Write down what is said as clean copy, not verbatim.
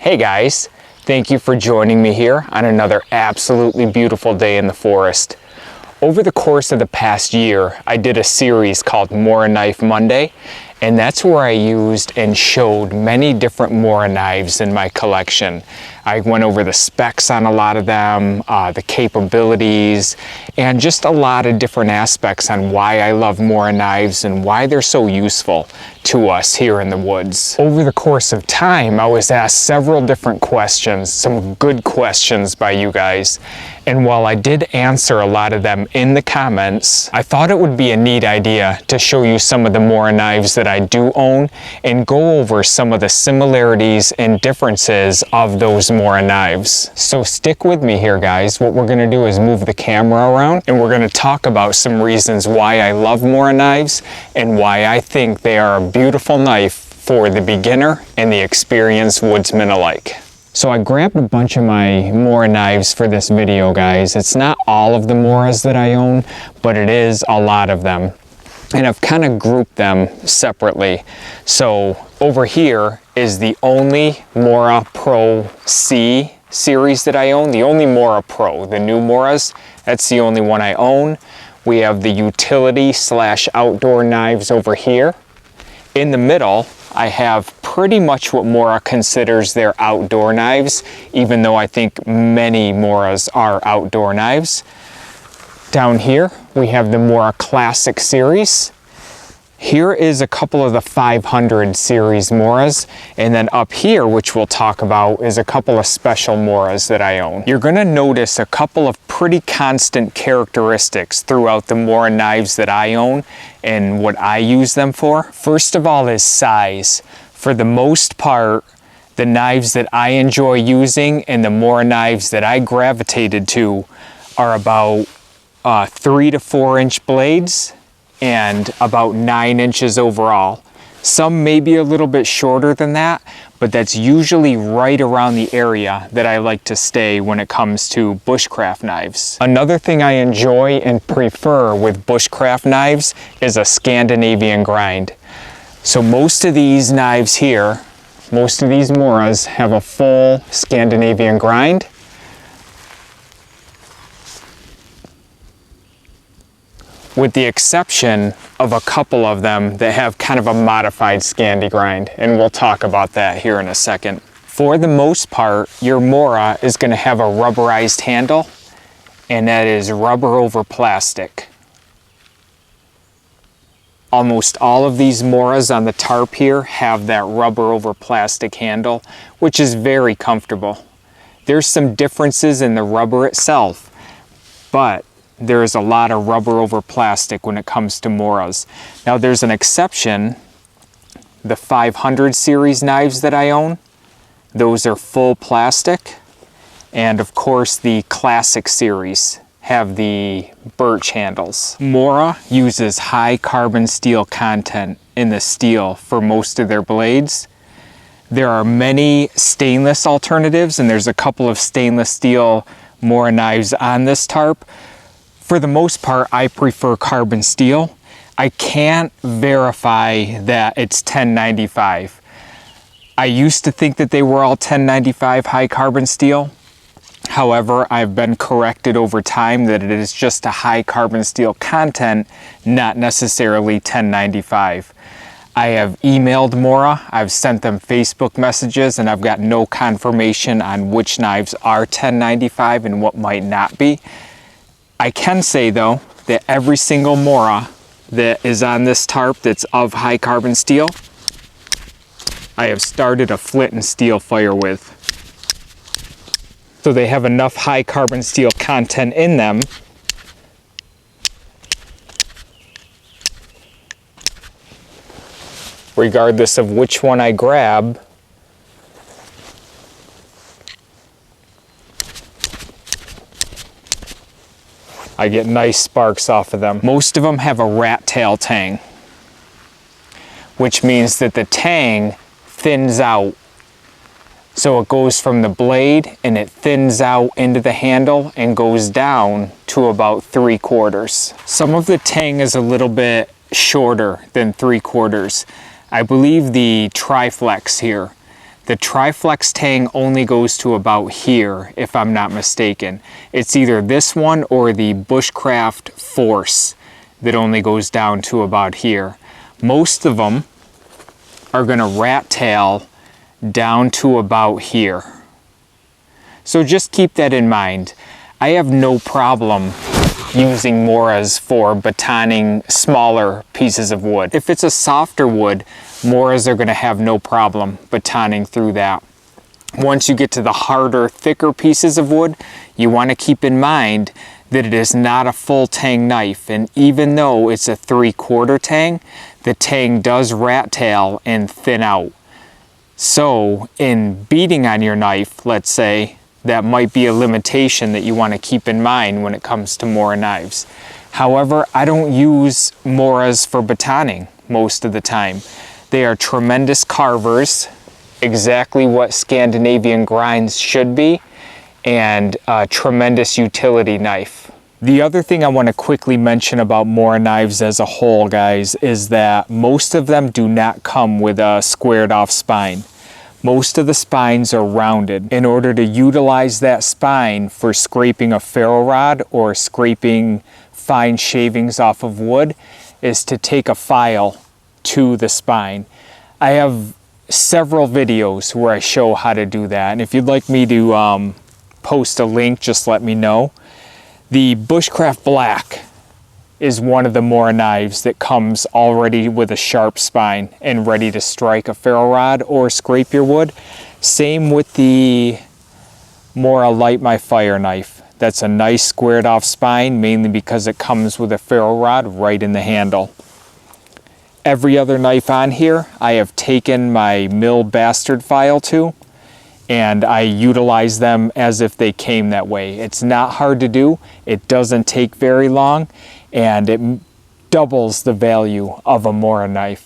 Hey guys, thank you for joining me here on another absolutely beautiful day in the forest. Over the course of the past year, I did a series called Moraknife Monday, and that's where I used and showed many different Mora knives in my collection. I went over the specs on a lot of them, the capabilities, and just a lot of different aspects on why I love Mora knives and why they're so useful to us here in the woods. Over the course of time, I was asked several different questions, some good questions by you guys. And while I did answer a lot of them in the comments, I thought it would be a neat idea to show you some of the Mora knives that I do own and go over some of the similarities and differences of those Mora knives. So stick with me here, guys. What we're gonna do is move the camera around and we're gonna talk about some reasons why I love Mora knives and why I think they are a beautiful knife for the beginner and the experienced woodsman alike. So I grabbed a bunch of my Mora knives for this video, guys. It's not all of the Moras that I own, but it is a lot of them. And I've kind of grouped them separately. So over here is the only Mora Pro C series that I own, the only Mora Pro, the new Moras. That's the only one I own. We have the utility / outdoor knives over here. In the middle, I have pretty much what Mora considers their outdoor knives, even though I think many Moras are outdoor knives. Down here, we have the Mora Classic series. Here is a couple of the 500 series Moras, and then up here, which we'll talk about, is a couple of special Moras that I own. You're gonna notice a couple of pretty constant characteristics throughout the Mora knives that I own and what I use them for. First of all is size. For the most part, the knives that I enjoy using and the Mora knives that I gravitated to are about 3 to 4 inch blades and about 9 inches overall. Some may be a little bit shorter than that, but that's usually right around the area that I like to stay when it comes to bushcraft knives. Another thing I enjoy and prefer with bushcraft knives is a Scandinavian grind. So most of these knives here, most of these Moras have a full Scandinavian grind. With the exception of a couple of them that have kind of a modified Scandi grind, and we'll talk about that here in a second. For the most part, your Mora is going to have a rubberized handle, and that is rubber over plastic. Almost all of these Moras on the tarp here have that rubber over plastic handle, which is very comfortable. There's some differences in the rubber itself, but there is a lot of rubber over plastic when it comes to Moras. Now there's an exception. The 500 series knives that I own, those are full plastic. And of course the Classic series have the birch handles. Mora uses high carbon steel content in the steel for most of their blades. There are many stainless alternatives, and there's a couple of stainless steel Mora knives on this tarp. For the most part, I prefer carbon steel. I can't verify that it's 1095. I used to think that they were all 1095 high carbon steel. However, I've been corrected over time that it is just a high carbon steel content, not necessarily 1095. I have emailed Mora, I've sent them Facebook messages, and I've got no confirmation on which knives are 1095 and what might not be. I can say though that every single Mora that is on this tarp that's of high carbon steel, I have started a flint and steel fire with. So they have enough high carbon steel content in them regardless of which one I grab. I get nice sparks off of them. Most of them have a rat tail tang, which means that the tang thins out. So it goes from the blade and it thins out into the handle and goes down to about 3/4. Some of the tang is a little bit shorter than 3/4. I believe the Triflex here, The Triflex tang only goes to about here, if I'm not mistaken. It's either this one or the Bushcraft Force that only goes down to about here. Most of them are gonna rat tail down to about here. So just keep that in mind. I have no problem using Moras for batoning smaller pieces of wood. If it's a softer wood, Moras are gonna have no problem batoning through that. Once you get to the harder, thicker pieces of wood, you wanna keep in mind that it is not a full tang knife. And even though it's a 3/4 tang, the tang does rat tail and thin out. So in beating on your knife, let's say, that might be a limitation that you want to keep in mind when it comes to Mora knives. However, I don't use Moras for batoning most of the time. They are tremendous carvers, exactly what Scandinavian grinds should be, and a tremendous utility knife. The other thing I want to quickly mention about Mora knives as a whole, guys, is that most of them do not come with a squared off spine. Most of the spines are rounded. In order to utilize that spine for scraping a ferro rod or scraping fine shavings off of wood is to take a file to the spine. I have several videos where I show how to do that, and if you'd like me to post a link, just let me know. The Bushcraft Black is one of the Mora knives that comes already with a sharp spine and ready to strike a ferro rod or scrape your wood. Same with the Mora Light My Fire knife. That's a nice squared off spine, mainly because it comes with a ferro rod right in the handle. Every other knife on here, I have taken my mill bastard file to, and I utilize them as if they came that way. It's not hard to do, it doesn't take very long, and it doubles the value of a Mora knife.